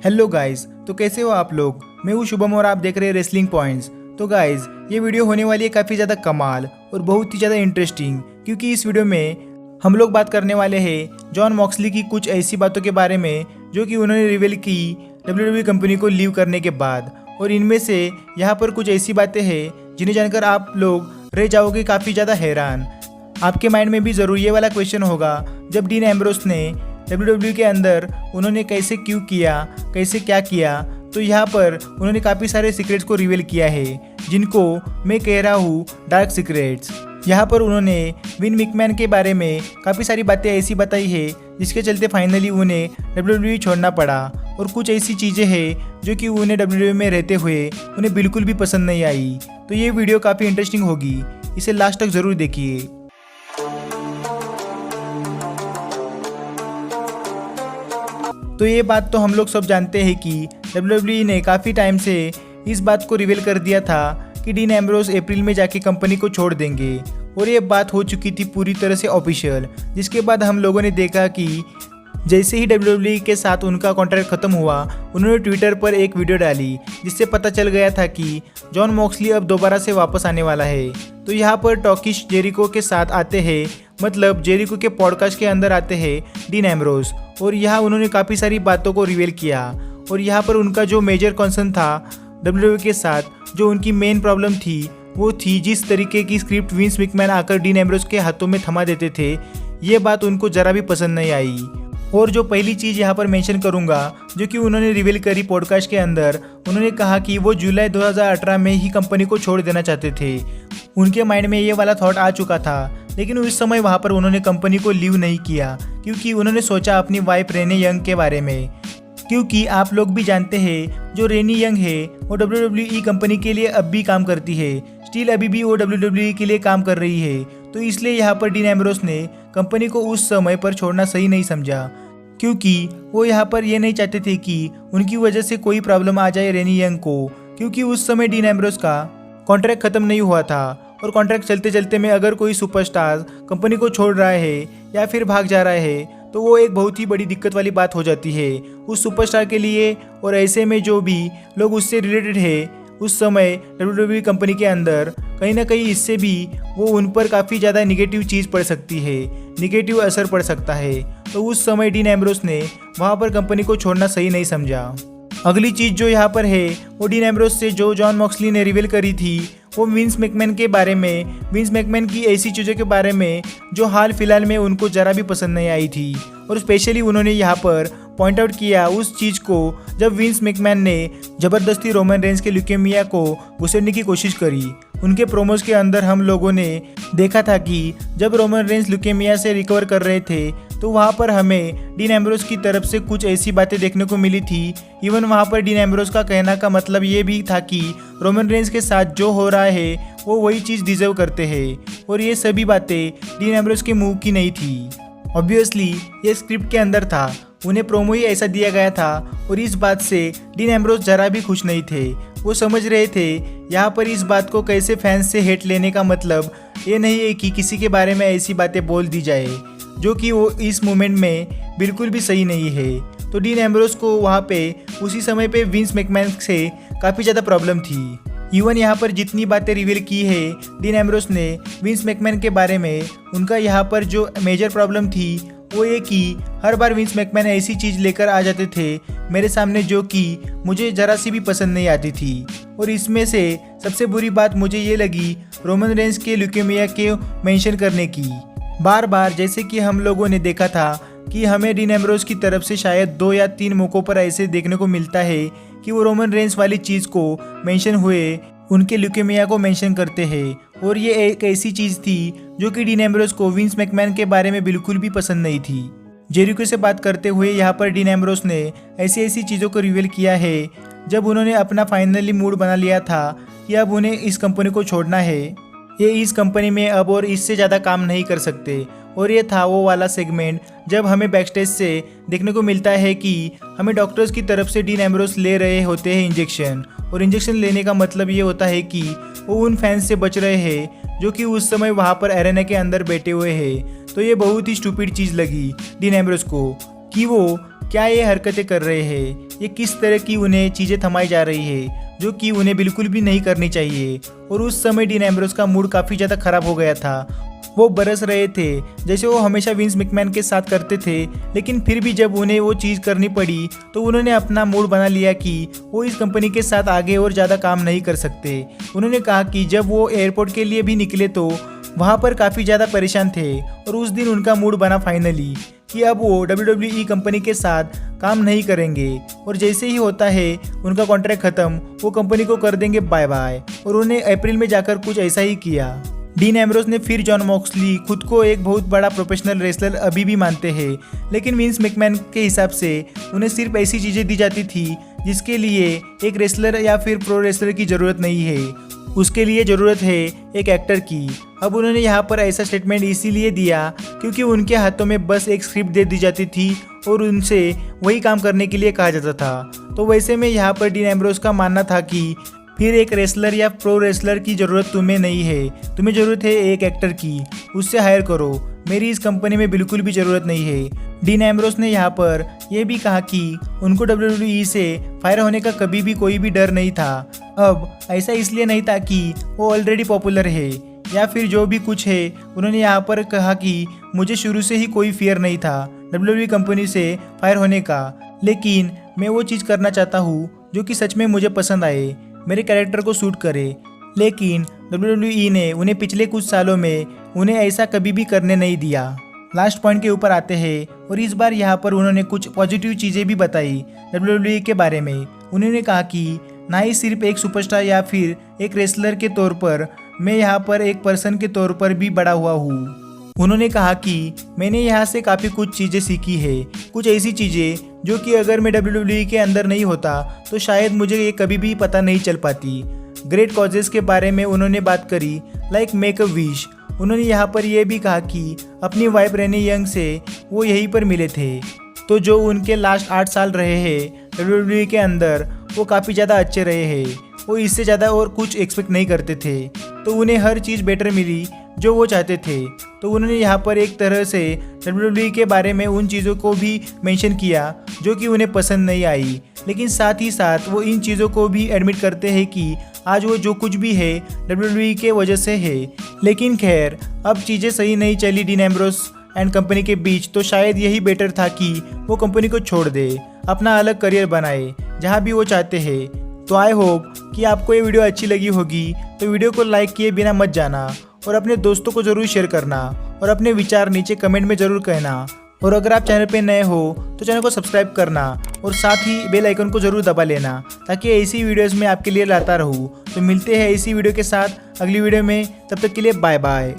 Hello guys, तो कैसे हो आप लोग। मैं हूँ शुभम और आप देख रहे हैं रेसलिंग पॉइंट्स। तो गाइस, ये वीडियो होने वाली है काफ़ी ज़्यादा कमाल और बहुत ही ज़्यादा इंटरेस्टिंग, क्योंकि इस वीडियो में हम लोग बात करने वाले हैं जॉन मॉक्सली की कुछ ऐसी बातों के बारे में जो कि उन्होंने रिवील की WWE कंपनी को लीव करने के बाद। और इनमें से यहाँ पर कुछ ऐसी बातें हैं जिन्हें जानकर आप लोग रह जाओगे काफ़ी ज़्यादा हैरान। आपके माइंड में भी ज़रूर ये वाला क्वेश्चन होगा, जब डीन एम्ब्रोस ने WWE के अंदर उन्होंने कैसे क्यों किया, कैसे क्या किया। तो यहाँ पर उन्होंने काफ़ी सारे सीक्रेट्स को रिवील किया है, जिनको मैं कह रहा हूँ डार्क सीक्रेट्स। यहाँ पर उन्होंने विन मिकमैन के बारे में काफ़ी सारी बातें ऐसी बताई है जिसके चलते फाइनली उन्हें WWE छोड़ना पड़ा। और कुछ ऐसी चीज़ें हैं जो कि उन्हें WWE में रहते हुए उन्हें बिल्कुल भी पसंद नहीं आई। तो ये वीडियो काफ़ी इंटरेस्टिंग होगी, इसे लास्ट तक ज़रूर देखिए। तो ये बात तो हम लोग सब जानते हैं कि WWE ने काफ़ी टाइम से इस बात को रिवील कर दिया था कि डीन एम्ब्रोस अप्रैल में जाके कंपनी को छोड़ देंगे, और ये बात हो चुकी थी पूरी तरह से ऑफिशियल। जिसके बाद हम लोगों ने देखा कि जैसे ही WWE के साथ उनका कॉन्ट्रैक्ट खत्म हुआ, उन्होंने ट्विटर पर एक वीडियो डाली जिससे पता चल गया था कि जॉन मॉक्सली अब दोबारा से वापस आने वाला है। तो यहाँ पर टॉकिश जेरिको के साथ आते हैं, मतलब जेरिको के पॉडकास्ट के अंदर आते हैं डीन एम्ब्रोस, और यहाँ उन्होंने काफ़ी सारी बातों को रिवील किया। और यहाँ पर उनका जो मेजर कंसर्न था WWE के साथ, जो उनकी मेन प्रॉब्लम थी, वो थी जिस तरीके की स्क्रिप्ट विंस मिकमैन आकर डीन एम्ब्रोस के हाथों में थमा देते थे। ये बात उनको ज़रा भी पसंद नहीं आई। और जो पहली चीज़ यहाँ पर मेंशन करूँगा जो कि उन्होंने रिवील करी पॉडकास्ट के अंदर, उन्होंने कहा कि वो जुलाई 2018 में ही कंपनी को छोड़ देना चाहते थे। उनके माइंड में ये वाला थॉट आ चुका था, लेकिन उस समय वहाँ पर उन्होंने कंपनी को लीव नहीं किया, क्योंकि उन्होंने सोचा अपनी वाइफ रेनी यंग के बारे में। क्योंकि आप लोग भी जानते हैं जो रेनी यंग है वो WWE कंपनी के लिए अब भी काम करती है, स्टिल अभी भी वो WWE के लिए काम कर रही है। तो इसलिए यहाँ पर डीन एम्ब्रोस ने कंपनी को उस समय पर छोड़ना सही नहीं समझा, क्योंकि वो यहाँ पर ये नहीं चाहते थे कि उनकी वजह से कोई प्रॉब्लम आ जाए रेनी यंग को। क्योंकि उस समय डीन एम्ब्रोस का कॉन्ट्रैक्ट खत्म नहीं हुआ था, और कॉन्ट्रैक्ट चलते चलते में अगर कोई सुपरस्टार कंपनी को छोड़ रहा है या फिर भाग जा रहा है तो वो एक बहुत ही बड़ी दिक्कत वाली बात हो जाती है उस सुपरस्टार के लिए। और ऐसे में जो भी लोग उससे रिलेटेड है उस समय WWE कंपनी के अंदर, कहीं ना कहीं इससे भी वो उन पर काफ़ी ज़्यादा निगेटिव चीज़ पड़ सकती है, निगेटिव असर पड़ सकता है। तो उस समय डीन एम्ब्रोस ने वहाँ पर कंपनी को छोड़ना सही नहीं समझा। अगली चीज़ जो यहाँ पर है वो डीन एम्ब्रोस से जो जॉन मॉक्सली ने रिवील करी थी, वो विंस मैकमैन के बारे में, विंस मैकमैन की ऐसी चीज़ों के बारे में जो हाल फिलहाल में उनको ज़रा भी पसंद नहीं आई थी। और स्पेशली उन्होंने यहाँ पर पॉइंट आउट किया उस चीज़ को जब विंस मैकमैन ने ज़बरदस्ती रोमन रेंस के ल्यूकेमिया को घुसेड़ने की कोशिश करी। उनके प्रोमोज के अंदर हम लोगों ने देखा था कि जब रोमन रेंस ल्यूकेमिया से रिकवर कर रहे थे तो वहाँ पर हमें डीन एम्ब्रोस की तरफ से कुछ ऐसी बातें देखने को मिली थी। इवन वहाँ पर डीन एम्ब्रोस का कहना का मतलब ये भी था कि रोमन रेंस के साथ जो हो रहा है वो वही चीज़ डिजर्व करते हैं, और ये सभी बातें डीन एम्ब्रोस के मुंह की नहीं थी। ऑब्वियसली ये स्क्रिप्ट के अंदर था, उन्हें प्रोमो ही ऐसा दिया गया था, और इस बात से डीन एम्ब्रोस जरा भी खुश नहीं थे। वो समझ रहे थे यहाँ पर इस बात को कैसे फैंस से हेट लेने का मतलब ये नहीं है कि किसी के बारे में ऐसी बातें बोल दी जाए जो कि वो इस मोमेंट में बिल्कुल भी सही नहीं है। तो डीन एम्ब्रोस को वहाँ पे उसी समय पे विंस मैकमैन से काफ़ी ज़्यादा प्रॉब्लम थी। इवन यहाँ पर जितनी बातें रिवील की है डीन एम्ब्रोस ने विंस मैकमैन के बारे में, उनका यहाँ पर जो मेजर प्रॉब्लम थी वो ये कि हर बार विंस मैकमैन ऐसी चीज़ लेकर आ जाते थे मेरे सामने जो कि मुझे ज़रा सी भी पसंद नहीं आती थी। और इसमें से सबसे बुरी बात मुझे ये लगी रोमन रेंस के ल्यूकेमिया के मेंशन करने की। बार बार जैसे कि हम लोगों ने देखा था कि हमें डीन एम्ब्रोस की तरफ से शायद 2 या 3 मौक़ों पर ऐसे देखने को मिलता है कि वो रोमन रेंस वाली चीज़ को मेंशन हुए उनके ल्यूकेमिया को मेंशन करते हैं। और ये एक ऐसी चीज़ थी जो कि डीन एम्ब्रोस को विंस मैकमैन के बारे में बिल्कुल भी पसंद नहीं थी। जेरिको से बात करते हुए यहाँ पर डीन एम्ब्रोस ने ऐसी ऐसी चीज़ों को रिवील किया है जब उन्होंने अपना फाइनली मूड बना लिया था कि अब उन्हें इस कंपनी को छोड़ना है, ये इस कंपनी में अब और इससे ज़्यादा काम नहीं कर सकते। और ये था वो वाला सेगमेंट जब हमें बैकस्टेज से देखने को मिलता है कि हमें डॉक्टर्स की तरफ से डीन एम्ब्रोस ले रहे होते हैं इंजेक्शन, और इंजेक्शन लेने का मतलब ये होता है कि वो उन फैंस से बच रहे हैं जो कि उस समय वहाँ पर एरेना के अंदर बैठे हुए हैं। तो ये बहुत ही स्टूपिड चीज़ लगी डीन एम्ब्रोस को कि वो क्या ये हरकतें कर रहे हैं, ये किस तरह की उन्हें चीज़ें थमाई जा रही है जो कि उन्हें बिल्कुल भी नहीं करनी चाहिए। और उस समय डीन एम्ब्रोस का मूड काफ़ी ज़्यादा खराब हो गया था। वो बरस रहे थे जैसे वो हमेशा विंस मैकमैन के साथ करते थे, लेकिन फिर भी जब उन्हें वो चीज़ करनी पड़ी तो उन्होंने अपना मूड बना लिया कि वो इस कंपनी के साथ आगे और ज़्यादा काम नहीं कर सकते। उन्होंने कहा कि जब वो एयरपोर्ट के लिए भी निकले तो वहाँ पर काफ़ी ज़्यादा परेशान थे और उस दिन उनका मूड बना फाइनली कि अब वो WWE कंपनी के साथ काम नहीं करेंगे। और जैसे ही होता है उनका कॉन्ट्रैक्ट ख़त्म, वो कंपनी को कर देंगे बाय बाय। और उन्हें अप्रैल में जाकर कुछ ऐसा ही किया। डीन एम्ब्रोस ने फिर जॉन मॉक्सली खुद को एक बहुत बड़ा प्रोफेशनल रेसलर अभी भी मानते हैं, लेकिन विंस मैकमैन के हिसाब से उन्हें सिर्फ ऐसी चीज़ें दी जाती थी जिसके लिए एक रेसलर या फिर प्रो रेसलर की ज़रूरत नहीं है, उसके लिए ज़रूरत है एक एक्टर की। अब उन्होंने यहाँ पर ऐसा स्टेटमेंट इसीलिए दिया क्योंकि उनके हाथों में बस एक स्क्रिप्ट दे दी जाती थी और उनसे वही काम करने के लिए कहा जाता था। तो वैसे में यहाँ पर डीन एम्ब्रोस का मानना था कि फिर एक रेसलर या प्रो रेसलर की ज़रूरत तुम्हें नहीं है, तुम्हें ज़रूरत है एक एक्टर की, उससे हायर करो, मेरी इस कंपनी में बिल्कुल भी ज़रूरत नहीं है। डीन एम्ब्रोस ने यहाँ पर यह भी कहा कि उनको WWE से फायर होने का कभी भी कोई भी डर नहीं था। अब ऐसा इसलिए नहीं था कि वो ऑलरेडी पॉपुलर है या फिर जो भी कुछ है। उन्होंने यहाँ पर कहा कि मुझे शुरू से ही कोई फियर नहीं था WWE कंपनी से फायर होने का, लेकिन मैं वो चीज़ करना चाहता हूँ जो कि सच में मुझे पसंद आए, मेरे कैरेक्टर को सूट करे। लेकिन WWE ने उन्हें पिछले कुछ सालों में उन्हें ऐसा कभी भी करने नहीं दिया। लास्ट पॉइंट के ऊपर आते हैं और इस बार यहाँ पर उन्होंने कुछ पॉजिटिव चीज़ें भी बताई WWE के बारे में। उन्होंने कहा कि ना ही सिर्फ एक सुपरस्टार या फिर एक रेसलर के तौर पर, मैं यहाँ पर एक पर्सन के तौर पर भी बड़ा हुआ हूँ। उन्होंने कहा कि मैंने यहाँ से काफ़ी कुछ चीज़ें सीखी है, कुछ ऐसी चीज़ें जो कि अगर मैं WWE के अंदर नहीं होता तो शायद मुझे ये कभी भी पता नहीं चल पाती। ग्रेट कॉजेज़ के बारे में उन्होंने बात करी, लाइक मेक अ विश। उन्होंने यहाँ पर यह भी कहा कि अपनी वाइफ रेनी यंग से वो यहीं पर मिले थे, तो जो उनके लास्ट 8 साल रहे हैं WWE के अंदर वो काफ़ी ज़्यादा अच्छे रहे हैं। वो इससे ज़्यादा और कुछ एक्सपेक्ट नहीं करते थे, तो उन्हें हर चीज़ बेटर मिली जो वो चाहते थे। तो उन्होंने यहाँ पर एक तरह से WWE के बारे में उन चीज़ों को भी मेंशन किया जो कि उन्हें पसंद नहीं आई, लेकिन साथ ही साथ वो इन चीज़ों को भी एडमिट करते हैं कि आज वो जो कुछ भी है WWE के वजह से है। लेकिन खैर, अब चीज़ें सही नहीं चली डीन एम्ब्रोस एंड कंपनी के बीच, तो शायद यही बेटर था कि वो कंपनी को छोड़ दे, अपना अलग करियर बनाए जहाँ भी वो चाहते हैं। तो आई होप कि आपको ये वीडियो अच्छी लगी होगी, तो वीडियो को लाइक किए बिना मत जाना और अपने दोस्तों को ज़रूर शेयर करना और अपने विचार नीचे कमेंट में ज़रूर कहना। और अगर आप चैनल पे नए हो तो चैनल को सब्सक्राइब करना और साथ ही बेल आइकन को ज़रूर दबा लेना ताकि ऐसी वीडियोस मैं आपके लिए लाता रहूँ। तो मिलते हैं इसी वीडियो के साथ अगली वीडियो में, तब तक के लिए बाय बाय।